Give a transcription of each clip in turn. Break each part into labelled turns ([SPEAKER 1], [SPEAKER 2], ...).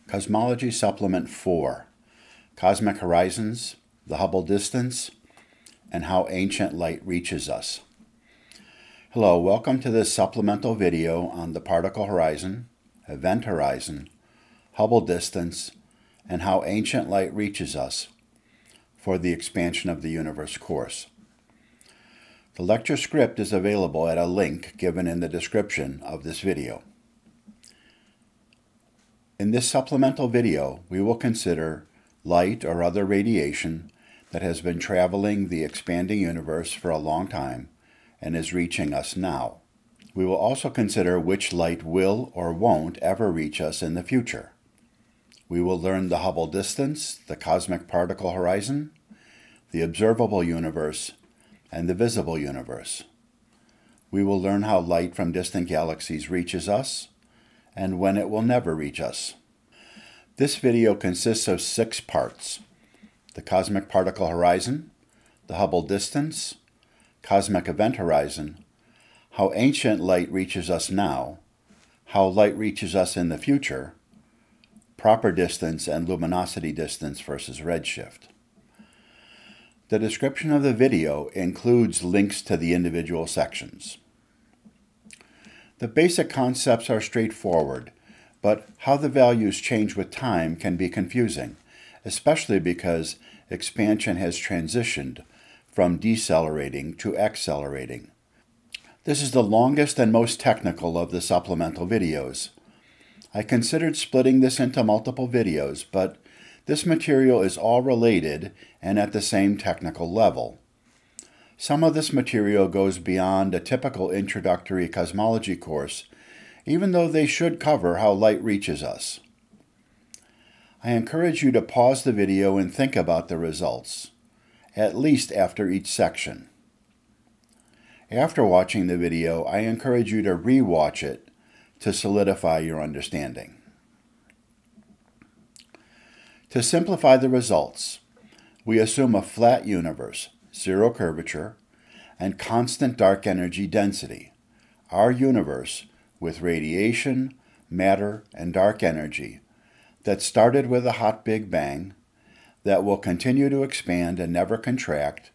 [SPEAKER 1] Cosmology Supplement 4, Cosmic Horizons, the Hubble Distance, and How Ancient Light Reaches Us. Hello, welcome to this supplemental video on the particle horizon, event horizon, Hubble distance, and how ancient light reaches us for the Expansion of the Universe course. The lecture script is available at a link given in the description of this video. In this supplemental video, we will consider light or other radiation that has been traveling the expanding universe for a long time and is reaching us now. We will also consider which light will or won't ever reach us in the future. We will learn the Hubble distance, the cosmic particle horizon, the observable universe, and the visible universe. We will learn how light from distant galaxies reaches us, and when it will never reach us. This video consists of 6 parts: the cosmic particle horizon, the Hubble distance, cosmic event horizon, how ancient light reaches us now, how light reaches us in the future, proper distance and luminosity distance versus redshift. The description of the video includes links to the individual sections. The basic concepts are straightforward, but how the values change with time can be confusing, especially because expansion has transitioned from decelerating to accelerating. This is the longest and most technical of the supplemental videos. I considered splitting this into multiple videos, but this material is all related and at the same technical level. Some of this material goes beyond a typical introductory cosmology course, even though they should cover how light reaches us. I encourage you to pause the video and think about the results, at least after each section. After watching the video, I encourage you to re-watch it to solidify your understanding. To simplify the results, we assume a flat universe, zero curvature, and constant dark energy density. Our universe with radiation, matter, and dark energy that started with a hot Big Bang, that will continue to expand and never contract,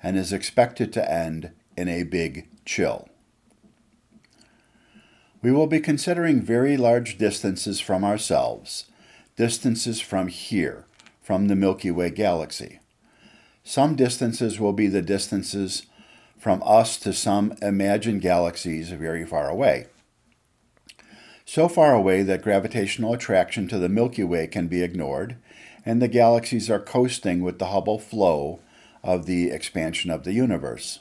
[SPEAKER 1] and is expected to end in a big chill. We will be considering very large distances from ourselves, distances from here, from the Milky Way galaxy. Some distances will be the distances from us to some imagined galaxies very far away. So far away that gravitational attraction to the Milky Way can be ignored, and the galaxies are coasting with the Hubble flow of the expansion of the universe.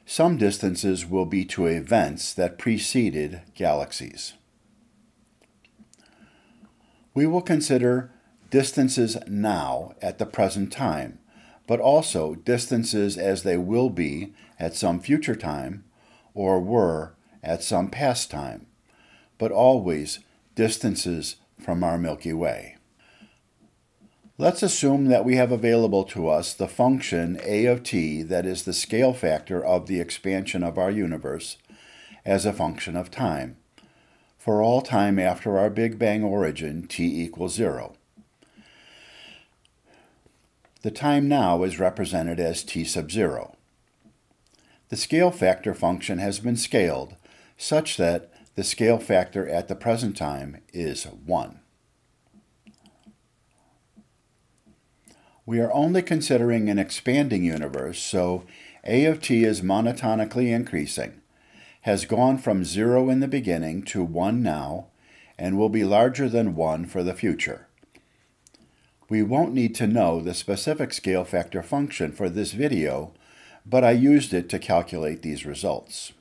[SPEAKER 1] Some distances will be to events that preceded galaxies. We will consider distances now at the present time, but also distances as they will be at some future time or were at some past time, but always distances from our Milky Way. Let's assume that we have available to us the function a of t that is the scale factor of the expansion of our universe as a function of time. For all time after our Big Bang origin, t equals 0. The time now is represented as t sub 0. The scale factor function has been scaled such that the scale factor at the present time is 1. We are only considering an expanding universe, so a of t is monotonically increasing, has gone from 0 in the beginning to 1 now, and will be larger than 1 for the future. We won't need to know the specific scale factor function for this video, but I used it to calculate these results.